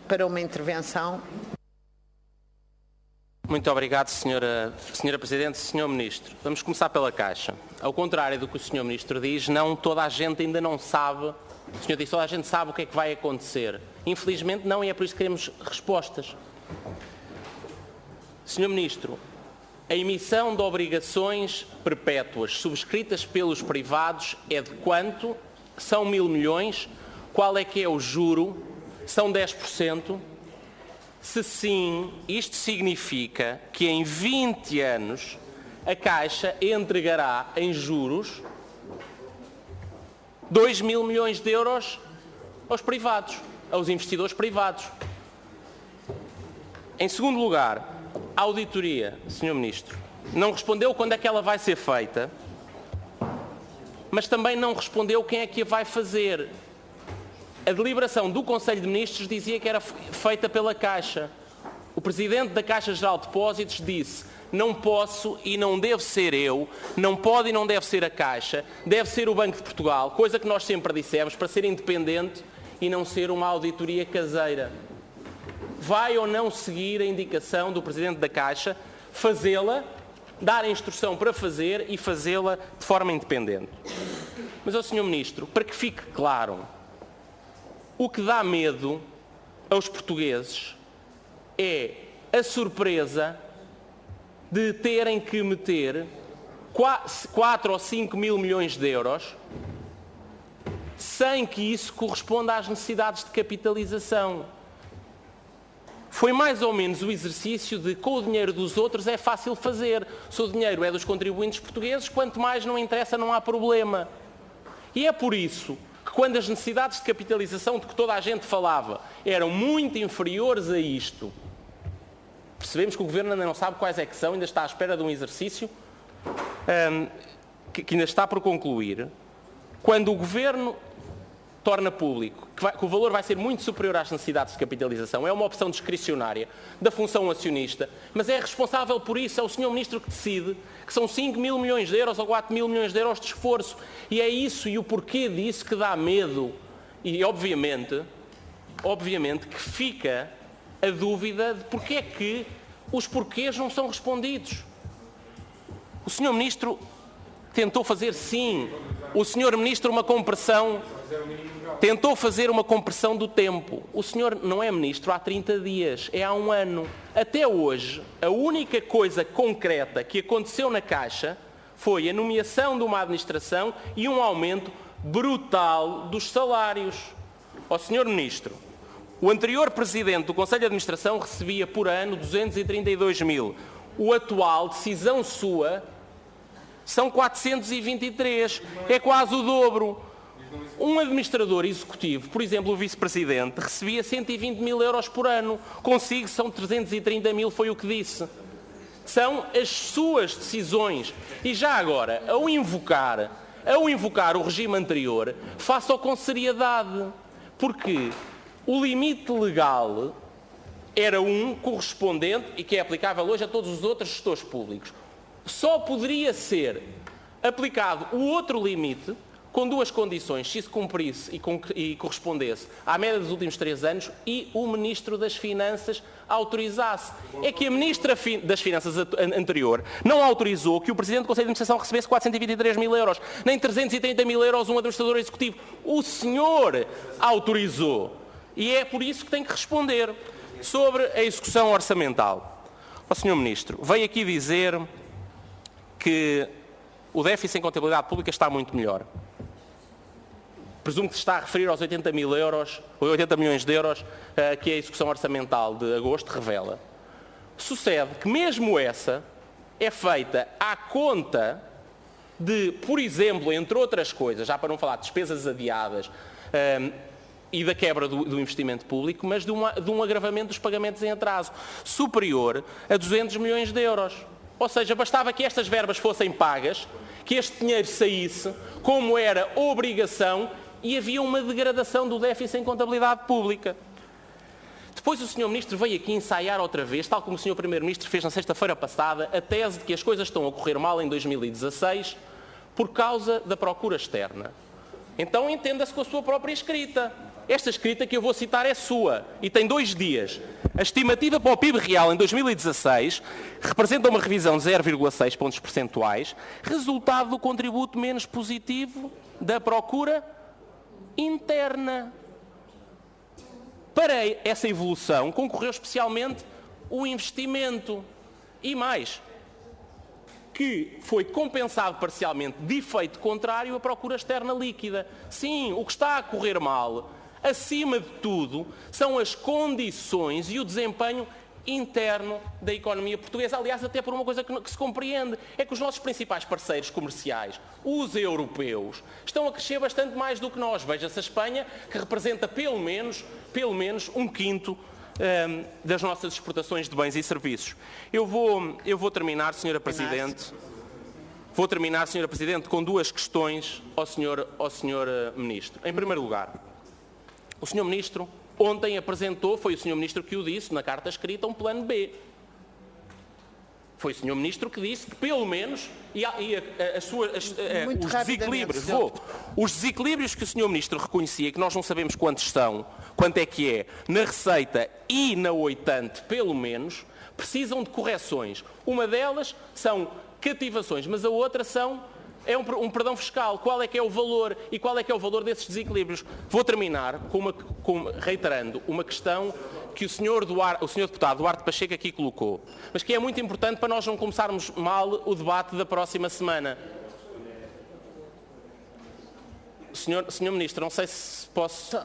para uma intervenção. Muito obrigado, Senhora Presidente. Senhor Ministro, vamos começar pela Caixa. Ao contrário do que o Senhor Ministro diz, não toda a gente ainda não sabe. O Senhor diz, toda a gente sabe o que é que vai acontecer. Infelizmente não, e é por isso que queremos respostas. Senhor Ministro, a emissão de obrigações perpétuas subscritas pelos privados é de quanto? São 1.000 milhões? Qual é que é o juro? São 10%? Se sim, isto significa que em 20 anos a Caixa entregará em juros 2.000 milhões de euros aos privados, aos investidores privados. Em segundo lugar, a auditoria, Sr. Ministro, não respondeu quando é que ela vai ser feita, mas também não respondeu quem é que a vai fazer. A deliberação do Conselho de Ministros dizia que era feita pela Caixa. O Presidente da Caixa Geral de Depósitos disse: não posso e não devo ser eu, não pode e não deve ser a Caixa, deve ser o Banco de Portugal, coisa que nós sempre dissemos, para ser independente e não ser uma auditoria caseira. Vai ou não seguir a indicação do Presidente da Caixa, fazê-la, dar a instrução para fazer e fazê-la de forma independente? Mas, ó Sr. Ministro, para que fique claro, o que dá medo aos portugueses é a surpresa de terem que meter 4 ou 5 mil milhões de euros sem que isso corresponda às necessidades de capitalização. Foi mais ou menos o exercício de, com o dinheiro dos outros é fácil fazer. Se o dinheiro é dos contribuintes portugueses, quanto mais não interessa, não há problema. E é por isso que, quando as necessidades de capitalização de que toda a gente falava eram muito inferiores a isto, percebemos que o Governo ainda não sabe quais é que são, ainda está à espera de um exercício que ainda está por concluir. Quando o Governo torna público que o valor vai ser muito superior às necessidades de capitalização, é uma opção discricionária da função acionista, mas é responsável por isso, é o Sr. Ministro que decide que são 5 mil milhões de euros ou 4 mil milhões de euros de esforço. E é isso e o porquê disso que dá medo. E, obviamente que fica a dúvida de porque é que os porquês não são respondidos. O Sr. Ministro tentou fazer, sim, o Sr. Ministro uma compressão, tentou fazer uma compressão do tempo. O senhor não é Ministro há 30 dias, é há um ano. Até hoje, a única coisa concreta que aconteceu na Caixa foi a nomeação de uma administração e um aumento brutal dos salários. Ó Sr. Ministro, o anterior Presidente do Conselho de Administração recebia por ano 232 mil. O atual, decisão sua, são 423. É quase o dobro. Um administrador executivo, por exemplo, o Vice-Presidente, recebia 120 mil euros por ano. Consigo são 330 mil, foi o que disse. São as suas decisões. E já agora, ao invocar o regime anterior, faça-o com seriedade. Porque o limite legal era um correspondente e que é aplicável hoje a todos os outros gestores públicos. Só poderia ser aplicado o outro limite com duas condições: se isso cumprisse e correspondesse à média dos últimos 3 anos e o Ministro das Finanças autorizasse. É que a Ministra das Finanças anterior não autorizou que o Presidente do Conselho de Administração recebesse 423 mil euros, nem 330 mil euros um administrador executivo. O senhor autorizou. E é por isso que tem que responder sobre a execução orçamental. O Sr. Ministro veio aqui dizer que o déficit em contabilidade pública está muito melhor. Presumo que se está a referir aos 80 milhões de euros que a execução orçamental de agosto revela. Sucede que mesmo essa é feita à conta de, por exemplo, entre outras coisas, já para não falar de despesas adiadas e da quebra do investimento público, mas de um agravamento dos pagamentos em atraso superior a 200 milhões de euros. Ou seja, bastava que estas verbas fossem pagas, que este dinheiro saísse, como era obrigação, e havia uma degradação do déficit em contabilidade pública. Depois o Sr. Ministro veio aqui ensaiar outra vez, tal como o Sr. Primeiro-Ministro fez na sexta-feira passada, a tese de que as coisas estão a correr mal em 2016 por causa da procura externa. Então entenda-se com a sua própria escrita. esta escrita que eu vou citar é sua e tem 2 dias. A estimativa para o PIB real em 2016 representa uma revisão de 0,6 pontos percentuais, resultado do contributo menos positivo da procura interna. Para essa evolução concorreu especialmente o investimento e mais, que foi compensado parcialmente de efeito contrário à procura externa líquida. Sim, o que está a correr mal, acima de tudo, são as condições e o desempenho interno da economia portuguesa. Aliás, até por uma coisa que se compreende, é que os nossos principais parceiros comerciais, os europeus, estão a crescer bastante mais do que nós. Veja-se a Espanha, que representa pelo menos 1/5 das nossas exportações de bens e serviços. Eu vou terminar, Sra. Presidente. Vou terminar, Sra. Presidente, com 2 questões ao Sr. Ministro. Em primeiro lugar, o Sr. Ministro ontem apresentou, foi o Sr. Ministro que o disse, na carta escrita, um plano B. Foi o Sr. Ministro que disse que, pelo menos, os desequilíbrios que o Sr. Ministro reconhecia, que nós não sabemos quantos são, quanto é que é, na receita e na oitante, pelo menos, precisam de correções. Uma delas são cativações, mas a outra é um perdão fiscal. Qual é que é o valor e qual é que é o valor desses desequilíbrios? Vou terminar reiterando uma questão que o Sr. Deputado Duarte Pacheco aqui colocou, mas que é muito importante para nós não começarmos mal o debate da próxima semana. Senhor Ministro, não sei se posso...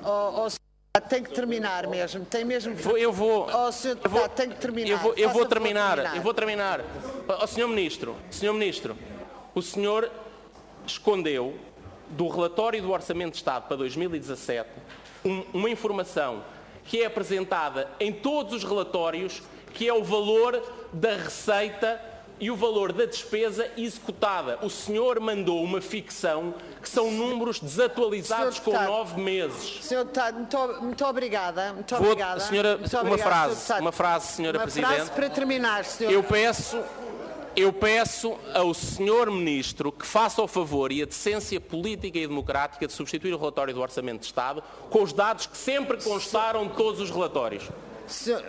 Tem que terminar mesmo. Tem mesmo... Eu vou... Sr. Deputado, tem que terminar. Eu vou terminar. Senhor Ministro, o senhor escondeu do relatório do Orçamento de Estado para 2017 uma informação que é apresentada em todos os relatórios, que é o valor da receita e o valor da despesa executada. O senhor mandou uma ficção que são números desatualizados com 9 meses. Senhor Deputado, muito obrigada. Muito Vou, obrigada. Senhora, muito uma frase, Senhora Presidente. Uma frase para terminar, Senhor. Eu peço ao Sr. Ministro que faça o favor e a decência política e democrática de substituir o relatório do Orçamento de Estado com os dados que sempre constaram de todos os relatórios. Senhor...